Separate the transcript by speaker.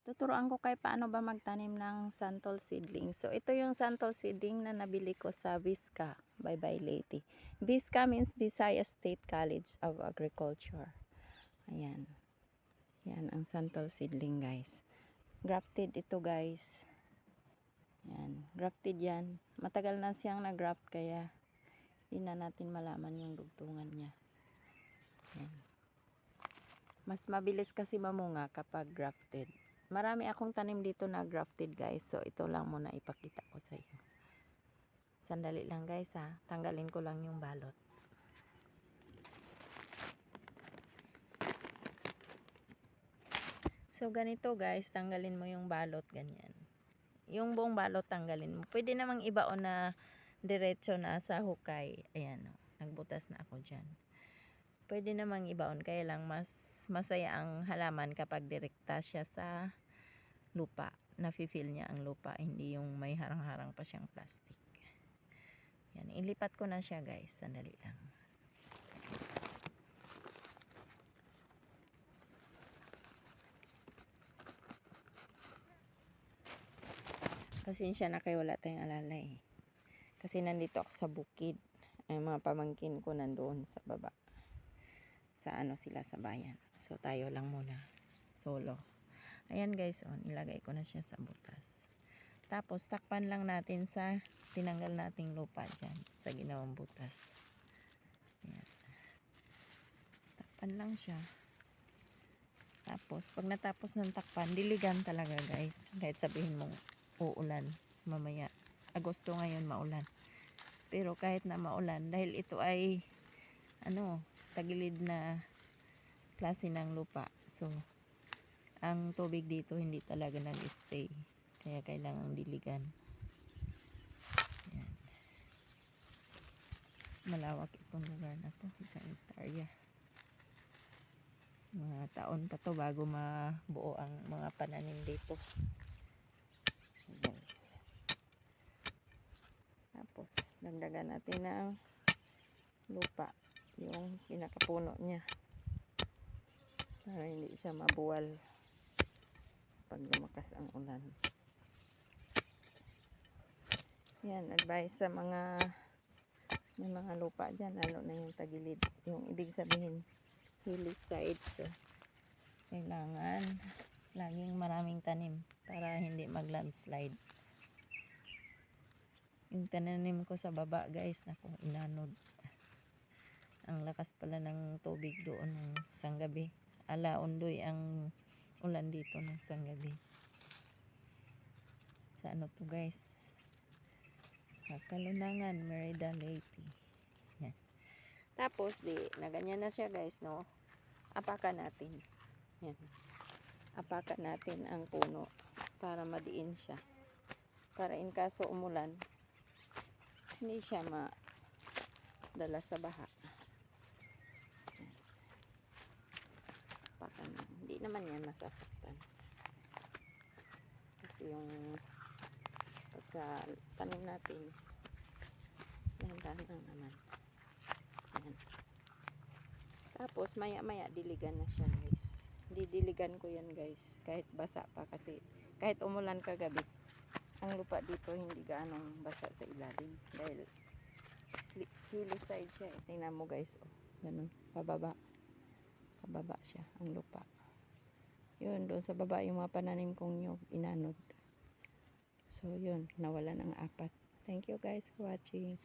Speaker 1: Tuturuan ko kayo paano ba magtanim ng santol seedling. So, ito yung santol seedling na nabili ko sa Visca by Lady. Visca means Visayas State College of Agriculture. Ayan. Yan ang santol seedling, guys. Grafted ito, guys. Ayan. Grafted yan. Matagal na siyang na-graft kaya hindi na natin malaman yung dugtungan niya. Ayan. Mas mabilis kasi mamunga kapag grafted. Marami akong tanim dito na grafted, guys. So, ito lang muna ipakita ko sa inyo. Sandali lang, guys, ha. Tanggalin ko lang yung balot. So, ganito, guys. Tanggalin mo yung balot, ganyan. Yung buong balot tanggalin mo. Pwede namang ibaon na diretso na sa hukay. Ayan, o. Nagbutas na ako dyan. Pwede namang ibaon. Kaya lang mas masaya ang halaman kapag direkta siya sa lupa. Nafi-feel niya ang lupa, hindi yung may harang-harang pa siyang plastic. Yan, ilipat ko na siya, guys. Sandali lang. Pasensya na kayo, wala tayong alalay. Kasi nandito ako sa bukid. Ay mga pamangkin ko nandoon sa baba. Sa ano sila sa bayan. So tayo lang muna. Solo. Ayan, guys, on, ilagay ko na siya sa butas. Tapos takpan lang natin sa tinanggal nating lupa dyan sa ginawang butas. Ayan. Takpan lang siya. Tapos pag natapos ng takpan, diligan talaga, guys. Kahit sabihin mong uulan mamaya. Agosto ngayon maulan. Pero kahit na maulan, dahil ito ay ano, tagilid na klase ng lupa. So ang tubig dito hindi talaga nag-stay. Kaya kailangang diligan. Yan. Malawak itong lugar na to. Isang hektarya. Mga taon pa to bago mabuo ang mga pananim dito. Yes. Tapos, dagdagan natin ng lupa. Yung pinakapuno niya. Para hindi siya mabuwal pag lumakas ang ulan. Yan, advice sa mga may mga lupa dyan, lalo na yung tagilid. Yung ibig sabihin, hillside. So, kailangan laging maraming tanim para hindi mag-landslide. Yung tananim ko sa baba, guys, naku, inanod. Ang lakas pala ng tubig doon ng isang gabi. Alaundoy ang ulan dito ng isang gabi. Sa ano to, guys? Sa Kalunangan, Merida Leyte. Yan. Tapos, na ganyan na siya, guys, no? Apakan natin. Yan. Apakan natin ang puno para madiin siya. Para in kaso umulan, hindi siya madala sa baha. Apakan na. Hindi naman yan masasaktan. Kasi yung pagka tanim natin, dahan-dahan lang naman. Yan. Tapos maya-maya diligan na siya, guys. Didiligan ko yan, guys, kahit basa pa kasi kahit umulan kagabi, ang lupa dito hindi gaanong basa sa ilalim dahil hillside siya. Tingnan mo, guys, oh, ganun, pababa siya ang lupa. Yun, doon sa baba yung mga pananim kong nyug, inanod. So yun, nawalan ang apat. Thank you, guys, for watching.